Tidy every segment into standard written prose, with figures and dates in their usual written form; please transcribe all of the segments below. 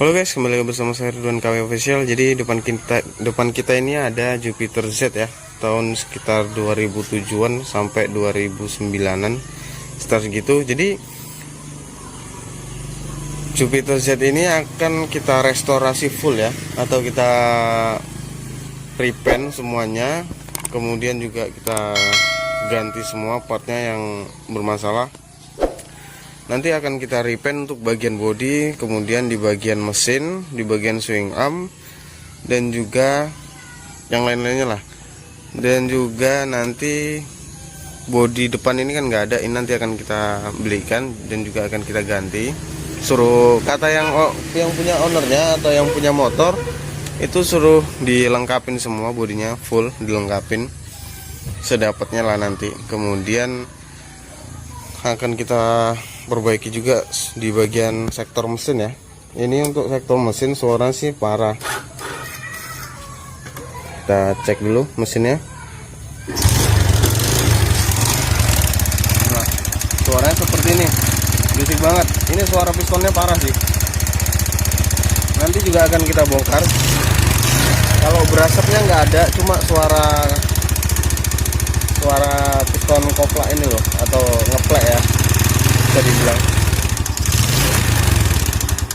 Halo guys, kembali lagi bersama saya Ridwan KW Official. Jadi depan kita ini ada Jupiter Z ya, tahun sekitar 2007-an sampai 2009-an, sekitar segitu. Jadi Jupiter Z ini akan kita restorasi full ya, atau kita repaint semuanya. Kemudian juga kita ganti semua partnya yang bermasalah. Nanti akan kita repaint untuk bagian bodi, kemudian di bagian mesin, di bagian swing arm, dan juga yang lain-lainnya lah. Dan juga nanti bodi depan ini kan nggak ada, ini nanti akan kita belikan dan juga akan kita ganti. Suruh kata yang punya ownernya atau yang punya motor itu suruh dilengkapin semua, bodinya full dilengkapin sedapatnya lah nanti. Kemudian akan kita perbaiki juga di bagian sektor mesin ya. Ini untuk sektor mesin suara sih parah. Kita cek dulu mesinnya. Nah, suaranya seperti ini, berisik banget. Ini suara pistonnya parah sih. Nanti juga akan kita bongkar. Kalau berasapnya nggak ada, cuma suara piston koplak ini loh, atau ngeplek ya, bisa dibilang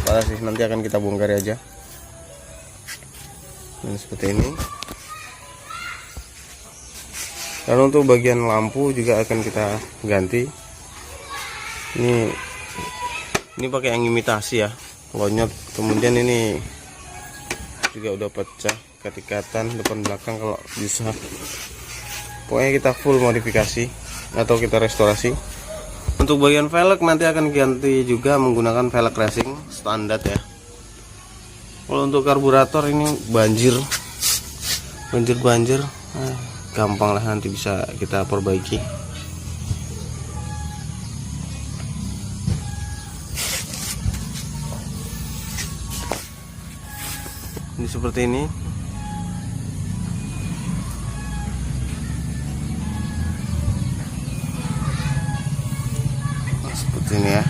parah sih. Nanti akan kita bongkar aja. Dan seperti ini. Dan untuk bagian lampu juga akan kita ganti. Ini pakai yang imitasi ya, lonyot. Kemudian ini juga udah pecah, ketikatan depan belakang kalau bisa. Pokoknya kita full modifikasi atau kita restorasi. Untuk bagian velg nanti akan ganti juga menggunakan velg racing standar ya. Kalau untuk karburator ini banjir, gampang lah, nanti bisa kita perbaiki. Ini seperti ini. Seperti ini ya.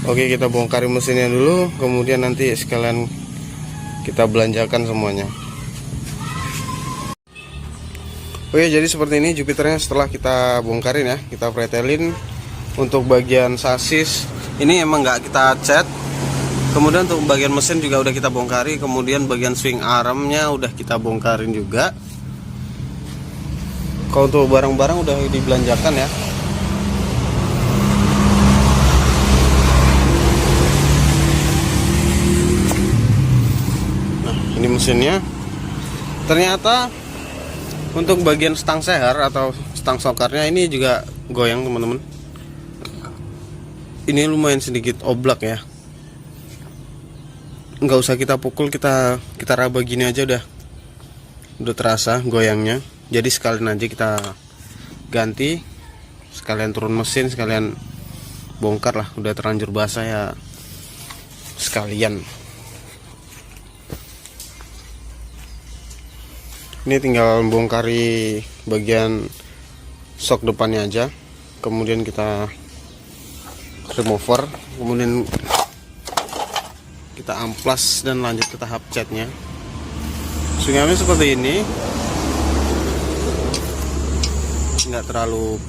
Oke, kita bongkar mesinnya dulu, kemudian nanti sekalian kita belanjakan semuanya. Oke, jadi seperti ini Jupiternya setelah kita bongkarin ya, kita pretelin. Untuk bagian sasis ini emang nggak kita cat. Kemudian untuk bagian mesin juga udah kita bongkari. Kemudian bagian swing armnya udah kita bongkarin juga. Kalau untuk barang-barang udah dibelanjakan ya. Nah, ini mesinnya. Ternyata untuk bagian stang seher atau stang sokarnya ini juga goyang teman-teman. Ini lumayan sedikit oblak ya. Nggak usah kita pukul, kita raba gini aja udah terasa goyangnya. Jadi sekalian aja kita ganti, sekalian turun mesin, sekalian bongkar lah, udah terlanjur basah ya sekalian. Ini tinggal bongkari bagian shock depannya aja, kemudian kita remover, kemudian kita amplas dan lanjut ke tahap catnya. Swingarnya seperti ini, nggak terlalu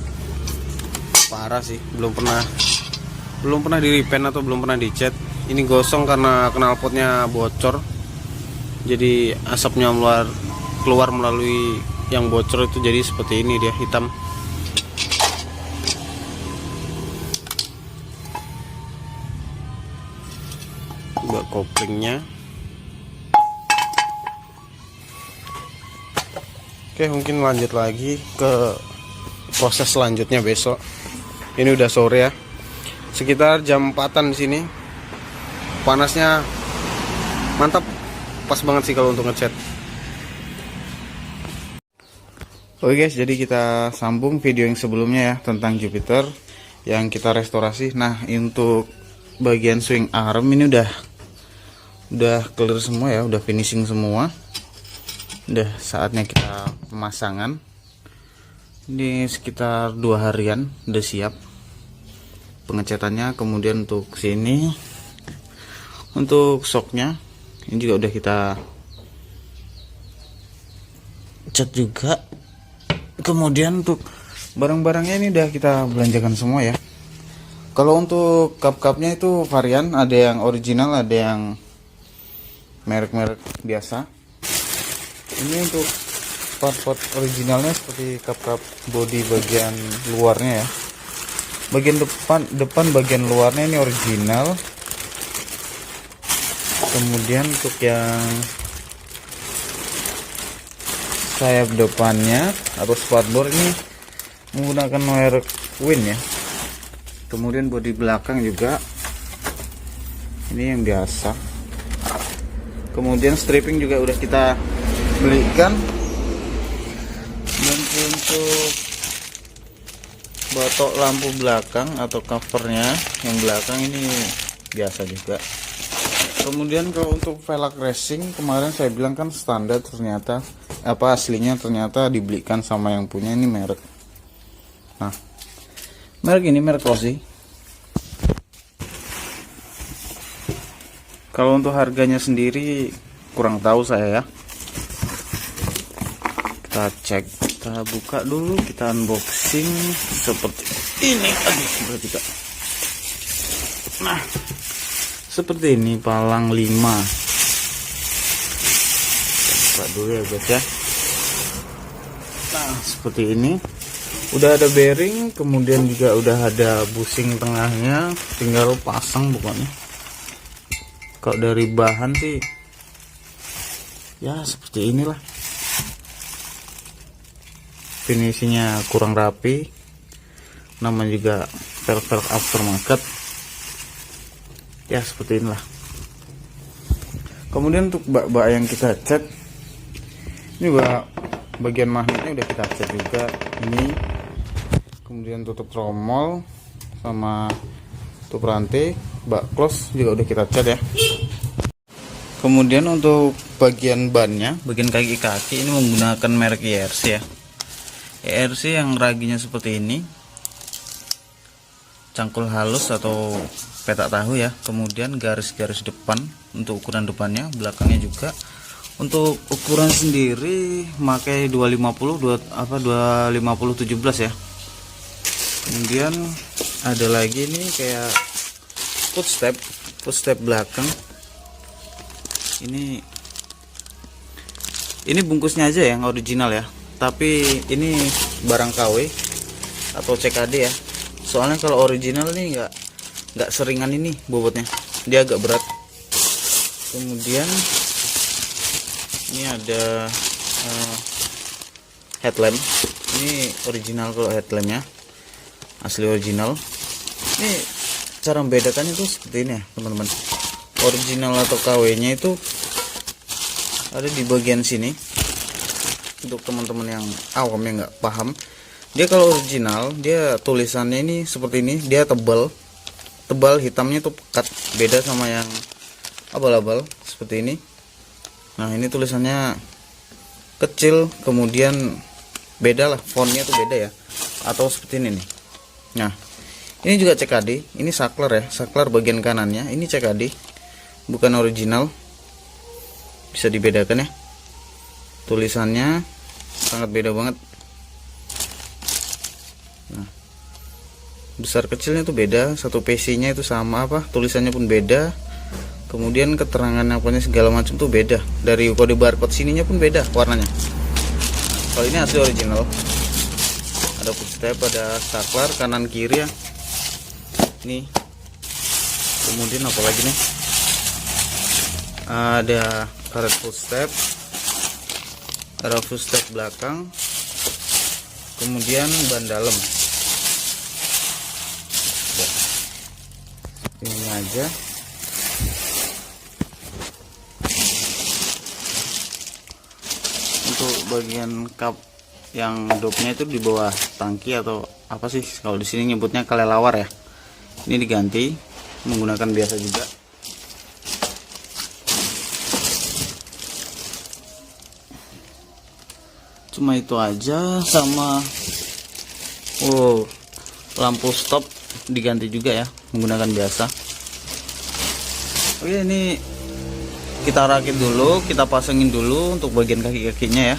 parah sih, belum pernah di repaint atau belum pernah dicat. Ini gosong karena knalpotnya bocor, jadi asapnya keluar melalui yang bocor itu, jadi seperti ini dia hitam. Buat koplingnya. Oke, mungkin lanjut lagi ke proses selanjutnya besok. Ini udah sore ya, sekitar jam 4-an di sini. Panasnya mantap, pas banget sih kalau untuk ngecat. Oke guys, jadi kita sambung video yang sebelumnya ya, tentang Jupiter yang kita restorasi. Nah, untuk bagian swing arm ini udah clear semua ya, udah finishing semua. Udah saatnya kita pemasangan. Ini sekitar 2 harian udah siap pengecatannya. Kemudian untuk sini, untuk shocknya ini juga udah kita cat juga. Kemudian untuk barang-barangnya ini udah kita belanjakan semua ya. Kalau untuk cup-cupnya itu varian, ada yang original, ada yang merek-merek biasa. Ini untuk part-part originalnya seperti cup-cup body bagian luarnya ya. Bagian depan bagian luarnya ini original. Kemudian untuk yang sayap depannya atau spatbor ini menggunakan merek Win ya. Kemudian bodi belakang juga ini yang biasa. Kemudian stripping juga udah kita belikan. Dan untuk batok lampu belakang atau covernya yang belakang ini biasa juga. Kemudian kalau untuk velg racing kemarin saya bilang kan standar, ternyata aslinya ternyata dibelikan sama yang punya ini merek. Nah, merek ini merek Rossi. Kalau untuk harganya sendiri kurang tahu saya ya. Kita cek, kita buka dulu, kita unboxing seperti ini. Aduh, berarti Kak. Nah, seperti ini palang 5. Kita buka dulu ya guys ya. Nah, seperti ini. Udah ada bearing, kemudian juga udah ada busing tengahnya, tinggal pasang pokoknya. Kalau dari bahan sih ya seperti inilah. Finishingnya kurang rapi, namanya juga velg aftermarket ya, seperti inilah. Kemudian untuk bak-bak yang kita cat, ini bak bagian magnetnya udah kita cat juga ini. Kemudian tutup tromol sama tutup rantai, bak close juga udah kita cat ya. Kemudian untuk bagian bannya, bagian kaki-kaki ini menggunakan merek ERC ya. ERC yang raginya seperti ini, cangkul halus atau petak tahu ya. Kemudian garis-garis depan untuk ukuran depannya, belakangnya juga. Untuk ukuran sendiri pakai 250 17 ya. Kemudian ada lagi nih kayak footstep belakang. Ini bungkusnya aja yang original ya. Tapi ini barang KW atau CKD ya. Soalnya kalau original nih nggak seringan ini bobotnya. Dia agak berat. Kemudian ini ada headlamp. Ini original kalau headlampnya. Asli original. Ini cara membedakannya tuh seperti ini ya teman-teman. Original atau KW-nya itu ada di bagian sini. Untuk teman-teman yang awam yang nggak paham, dia kalau original dia tulisannya ini seperti ini, dia tebal hitamnya itu pekat, beda sama yang abal-abal seperti ini. Nah ini tulisannya kecil, kemudian beda lah, fontnya tuh beda ya, atau seperti ini nih. Nah ini juga CKD, ini saklar ya, saklar bagian kanannya ini CKD, bukan original. Bisa dibedakan ya, tulisannya sangat beda banget. Nah besar kecilnya tuh beda, satu PC nya itu sama apa, tulisannya pun beda. Kemudian keterangan apanya segala macam tuh beda, dari kode barcode sininya pun beda warnanya. Kalau ini asli original, ada footstep, ada saklar kanan kiri ya. Nih kemudian apa lagi nih, ada karet footstep, ada footstep belakang, kemudian ban dalam. Ini aja. Untuk bagian kap yang dopnya itu di bawah tangki atau apa sih kalau di sini nyebutnya kelelawar ya. Ini diganti menggunakan biasa juga. Cuma itu aja, sama Oh, lampu stop diganti juga ya, menggunakan biasa. Oke, ini kita rakit dulu, kita pasangin dulu untuk bagian kaki-kakinya ya.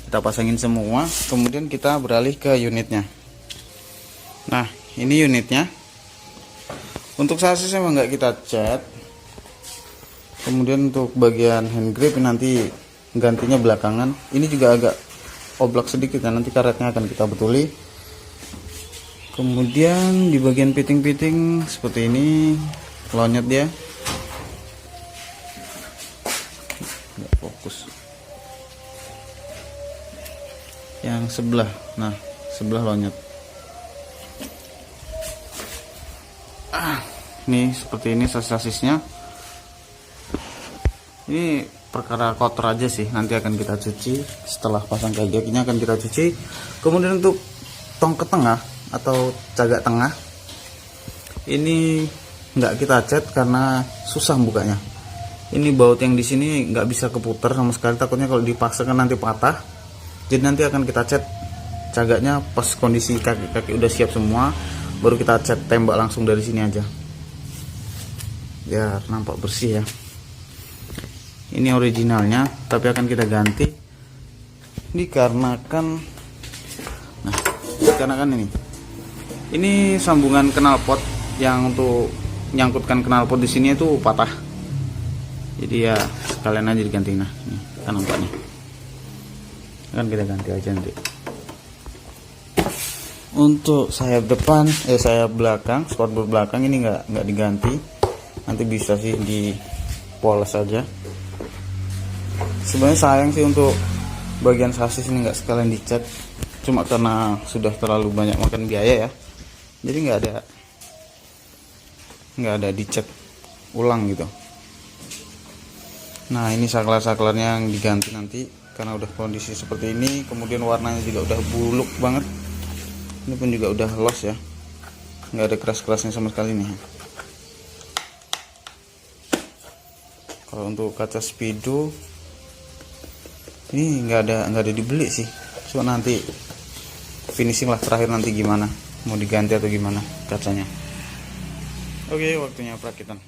Kita pasangin semua, kemudian kita beralih ke unitnya. Nah, ini unitnya. Untuk sasis memang nggak kita cat. Kemudian untuk bagian hand grip nanti gantinya belakangan. Ini juga agak oblak sedikit ya, nanti karetnya akan kita betuli. Kemudian di bagian piting-piting seperti ini, lonyet dia. Nggak fokus. Yang sebelah, nah sebelah lonyet. Nih seperti ini sasis-sasisnya. Ini perkara kotor aja sih, nanti akan kita cuci setelah pasang kaki-kakinya, akan kita cuci. Kemudian untuk tong ke tengah atau cagak tengah ini nggak kita cat karena susah bukanya. Ini baut yang di sini nggak bisa keputar sama sekali, takutnya kalau dipaksakan nanti patah. Jadi nanti akan kita cat cagaknya pas kondisi kaki-kaki udah siap semua, baru kita cat tembak langsung dari sini aja. Ya nampak bersih ya. Ini originalnya, tapi akan kita ganti dikarenakan ini sambungan knalpot yang untuk nyangkutkan knalpot di sini itu patah. Jadi ya sekalian aja diganti. Nah, ini kan nampaknya. Kan kita ganti aja nanti. Untuk sayap depan, sayap belakang, spotboard belakang ini nggak diganti. Nanti bisa sih dipoles aja. Sebenarnya sayang sih untuk bagian sasis ini nggak sekalian dicat, cuma karena sudah terlalu banyak makan biaya ya, jadi nggak ada dicat ulang gitu. Nah ini saklar-saklarnya yang diganti nanti karena udah kondisi seperti ini. Kemudian warnanya juga udah buluk banget, ini pun juga udah loss ya, nggak ada keras-kerasnya sama sekali nih. Kalau untuk kaca Speedo ini nggak ada dibeli sih, cuma nanti finishing lah terakhir nanti gimana, mau diganti atau gimana kacanya. Oke, waktunya perakitan.